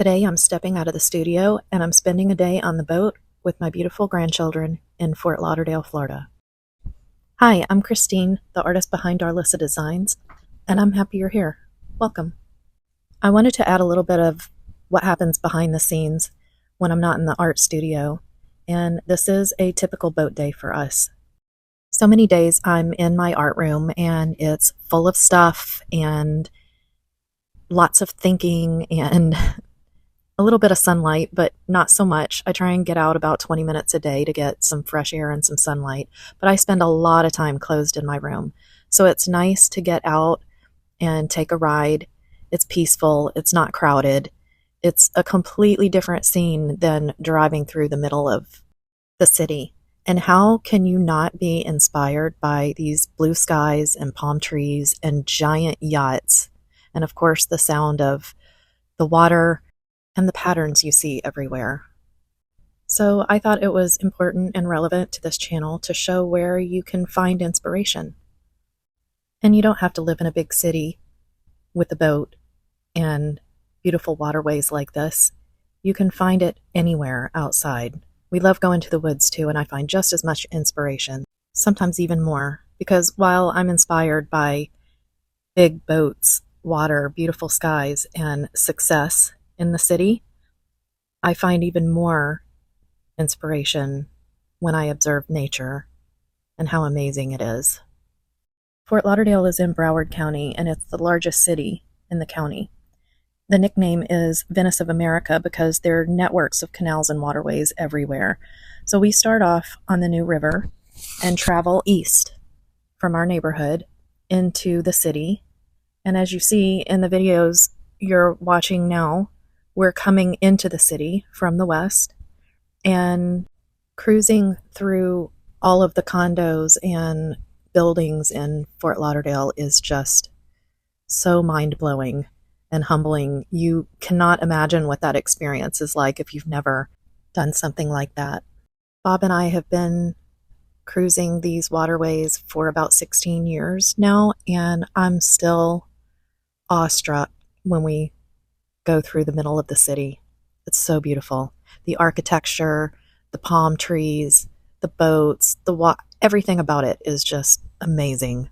Today I'm stepping out of the studio and I'm spending a day on the boat with my beautiful grandchildren in Fort Lauderdale, Florida. Hi, I'm Christine, the artist behind Darlissa Designs, and I'm happy you're here. Welcome. I wanted to add a little bit of what happens behind the scenes when I'm not in the art studio, and this is a typical boat day for us. So many days I'm in my art room and it's full of stuff and lots of thinking and a little bit of sunlight, but not so much. I try and get out about 20 minutes a day to get some fresh air and some sunlight, but I spend a lot of time closed in my room. So it's nice to get out and take a ride. It's peaceful, it's not crowded. It's a completely different scene than driving through the middle of the city. And how can you not be inspired by these blue skies and palm trees and giant yachts? And of course, the sound of the water and the patterns you see everywhere. So I thought it was important and relevant to this channel to show where you can find inspiration. And you don't have to live in a big city with a boat and beautiful waterways like this. You can find it anywhere outside. We love going to the woods too, and I find just as much inspiration, sometimes even more, because while I'm inspired by big boats, water, beautiful skies, and success in the city, I find even more inspiration when I observe nature and how amazing it is. Fort Lauderdale is in Broward County, and it's the largest city in the county. The nickname is Venice of America because there are networks of canals and waterways everywhere. So we start off on the New River and travel east from our neighborhood into the city. And as you see in the videos you're watching now, we're coming into the city from the west and cruising through all of the condos and buildings in Fort Lauderdale is just so mind-blowing and humbling. You cannot imagine what that experience is like if you've never done something like that. Bob and I have been cruising these waterways for about 16 years now, and I'm still awestruck when we go through the middle of the city. It's so beautiful. The architecture, the palm trees, the boats, everything about it is just amazing.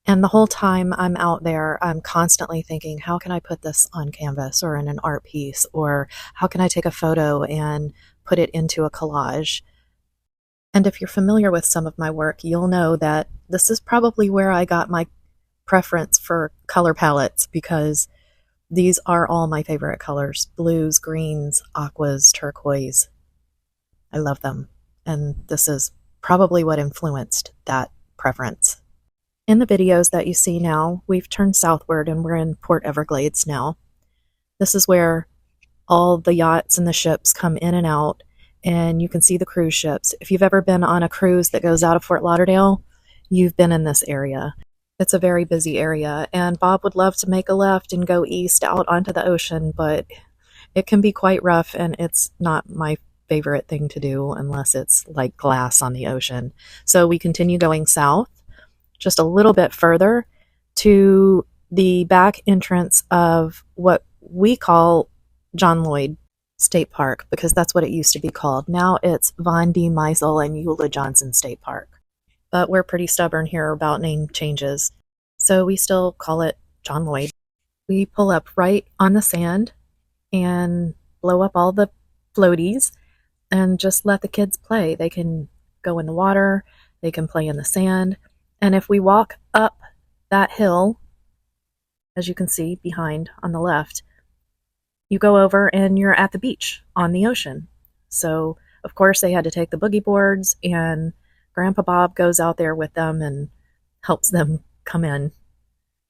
And the whole time I'm out there, I'm constantly thinking, how can I put this on canvas or in an art piece? Or how can I take a photo and put it into a collage? And if you're familiar with some of my work, you'll know that this is probably where I got my preference for color palettes, because these are all my favorite colors: blues, greens, aquas, turquoise. I love them. And this is probably what influenced that preference. In the videos that you see now, we've turned southward and we're in Port Everglades now. This is where all the yachts and the ships come in and out, and you can see the cruise ships. If you've ever been on a cruise that goes out of Fort Lauderdale, you've been in this area. It's a very busy area, and Bob would love to make a left and go east out onto the ocean, but it can be quite rough, and it's not my favorite thing to do unless it's like glass on the ocean. So we continue going south just a little bit further to the back entrance of what we call John Lloyd State Park, because that's what it used to be called. Now it's Von D. Meisel and Eula Johnson State Park. But we're pretty stubborn here about name changes, so we still call it John Lloyd. We pull up right on the sand and blow up all the floaties and just let the kids play. They can go in the water, they can play in the sand. And if we walk up that hill, as you can see behind on the left, you go over and you're at the beach on the ocean. So, of course, they had to take the boogie boards, and Grandpa Bob goes out there with them and helps them come in.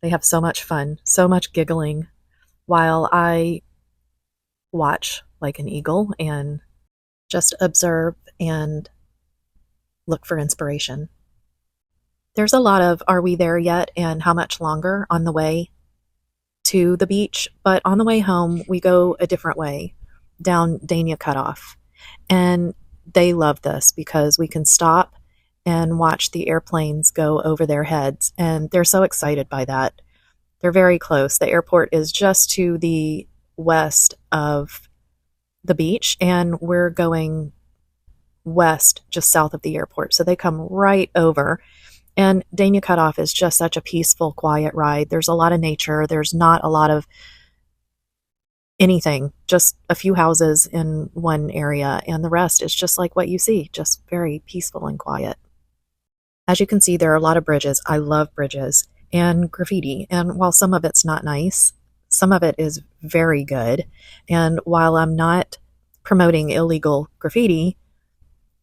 They have so much fun, so much giggling, while I watch like an eagle and just observe and look for inspiration. There's a lot of "are we there yet" and "how much longer" on the way to the beach, but on the way home we go a different way, down Dania Cutoff. And they love this because we can stop and watch the airplanes go over their heads, and they're so excited by that. They're very close. The airport is just to the west of the beach, and we're going west just south of the airport. So they come right over. And Dania Cutoff is just such a peaceful, quiet ride. There's a lot of nature. There's not a lot of anything, just a few houses in one area, and the rest is just like what you see, just very peaceful and quiet. As you can see, there are a lot of bridges. I love bridges and graffiti. And while some of it's not nice, some of it is very good. And while I'm not promoting illegal graffiti,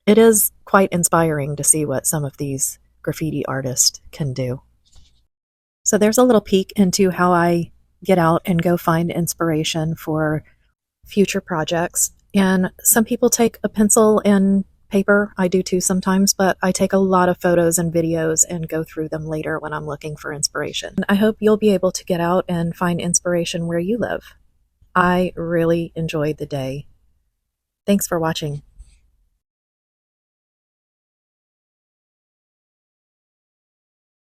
it is quite inspiring to see what some of these graffiti artists can do. So there's a little peek into how I get out and go find inspiration for future projects. And some people take a pencil and paper. I do too sometimes, but I take a lot of photos and videos and go through them later when I'm looking for inspiration. I hope you'll be able to get out and find inspiration where you live. I really enjoyed the day. Thanks for watching.